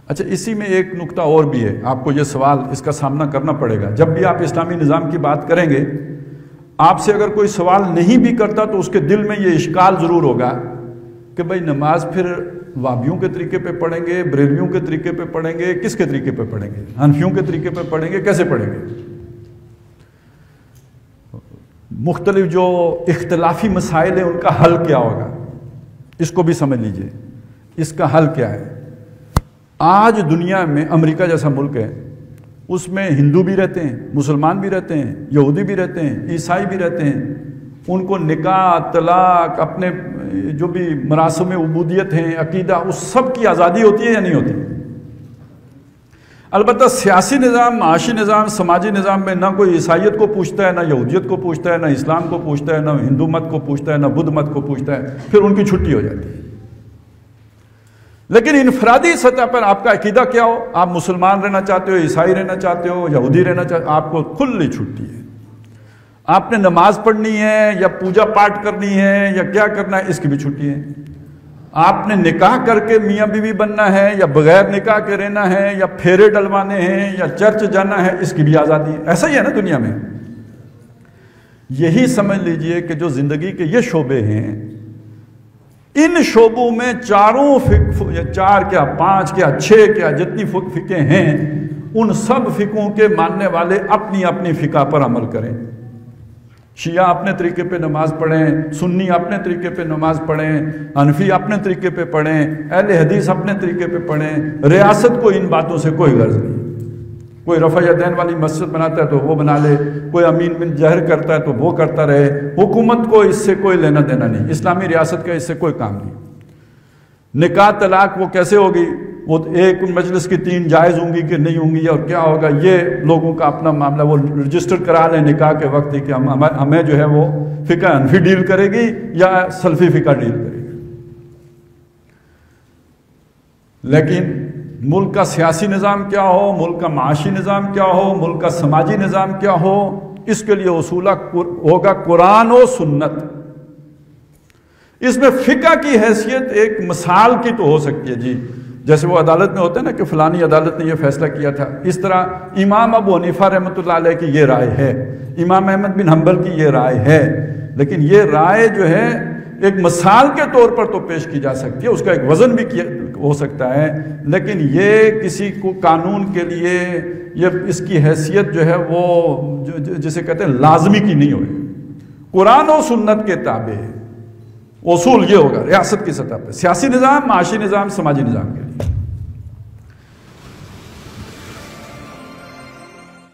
اچھا، اسی میں ایک نقطہ اور بھی ہے، آپ کو یہ سوال اس کا سامنا کرنا پڑے گا جب بھی آپ اسلامی نظام کی بات کریں گے۔ آپ سے اگر کوئی سوال نہیں بھی کرتا تو اس کے دل میں یہ اشکال ضرور ہوگا کہ بھائی نماز پھر وہابیوں کے طریقے پہ پڑھیں گے، بریلویوں کے طریقے پہ پڑھیں گے، کس کے طریقے پہ پڑھیں گے؟ حنفیوں کے طریقے پہ پڑھیں گے، کیسے پڑھیں گے؟ مختلف جو اختلافی مسائل ہیں ان کا حل کیا ہوگا، اس کو بھی سمجھ لیجئے۔ اس کا حل کیا ہے؟ آج دنیا میں امریکہ جیسا ملک ہے، اس میں ہندو بھی رہتے ہیں، مسلمان بھی رہتے ہیں، یہودی بھی رہتے ہیں، عیسائی بھی رہتے ہیں۔ ان کو نکاح، طلاق، اپنے جو بھی مراسم عبودیت ہیں، عقیدہ، اس سب کی آزادی ہوتی ہے یا نہیں ہوتی؟ البتہ سیاسی نظام، معاشی نظام، سماجی نظام میں نہ کوئی عیسائیت کو پوچھتا ہے، نہ یہودیت کو پوچھتا ہے، نہ اسلام کو پوچھتا ہے، نہ ہندو مت کو پوچھتا ہے، نہ بدھ مت کو پوچھتا ہے، پھر ان کی چھٹی ہو جاتی ہے۔ لیکن انفرادی سطح پر آپ کا عقیدہ کیا ہو، آپ مسلمان رہنا چاہتے ہو، عیسائی رہنا چاہتے ہو، یہودی رہنا چاہتے ہو، آپ کو کھلی چھٹی ہے۔ آپ نے نماز پڑھنی ہے یا پوجا پاٹ کرنی ہے یا کیا کرنا ہے، اس کی بھی چھٹی ہے۔ آپ نے نکاح کر کے میاں بیوی بننا ہے یا بغیر نکاح کے رہنا ہے یا پھیرے ڈلوانے ہیں یا چرچ جانا ہے، اس کی بھی آزادی ہے۔ ایسا ہی ہے نا دنیا میں۔ یہی سمجھ لیجئے کہ جو زندگی کے یہ شعبے ہیں، ان شعبوں میں چاروں چار کیا، پانچ کیا، چھ کیا، جتنی فقہ ہیں، ان سب فقہوں کے ماننے والے اپنی اپنی فقہ پر عمل کریں۔ شیعہ اپنے طریقے پہ نماز پڑھیں، سنی اپنے طریقے پہ نماز پڑھیں، حنفی اپنے طریقے پہ پڑھیں، اہل حدیث اپنے طریقے پہ پڑھیں۔ ریاست کو ان باتوں سے کوئی غرض نہیں۔ کوئی رفع یدین والی مسجد بناتا ہے تو وہ بنا لے، کوئی امین بن جہر کرتا ہے تو وہ کرتا رہے، حکومت کو اس سے کوئی لینا دینا نہیں، اسلامی ریاست کا اس سے کوئی کام نہیں۔ نکاح طلاق وہ کیسے ہوگی، وہ ایک مجلس کی 3 جائز ہوں گی کہ نہیں ہوں گی اور کیا ہوگا، یہ لوگوں کا اپنا معاملہ، وہ رجسٹر کرا لیں نکاح کے وقت کہ ہمیں جو ہے وہ فقہ حنفی ڈیل کرے گی یا سلفی فقہ ڈیل کرے گی۔ لیکن ملک کا سیاسی نظام کیا ہو، ملک کا معاشی نظام کیا ہو، ملک کا سماجی نظام کیا ہو، اس کے لیے اصول ہوگا قرآن و سنت۔ اس میں فقہ کی حیثیت ایک مثال کی تو ہو سکتی ہے، جی جیسے وہ عدالت میں ہوتا ہے نا کہ فلانی عدالت نے یہ فیصلہ کیا تھا، اس طرح امام ابو حنیفہ رحمۃ اللہ علیہ کی یہ رائے ہے، امام احمد بن حنبل کی یہ رائے ہے، لیکن یہ رائے جو ہے ایک مثال کے طور پر تو پیش کی جا سکتی ہے، اس کا ایک وزن بھی ہو سکتا ہے، لیکن یہ کسی کو قانون کے لیے یہ اس کی حیثیت جو ہے وہ جسے کہتے ہیں لازمی کی نہیں ہوئی، قرآن و سنت کے تابع ہے۔ اصول یہ ہوگا ریاست کی سطح پہ، سیاسی نظام، معاشی نظام، سماجی نظام کے لیے۔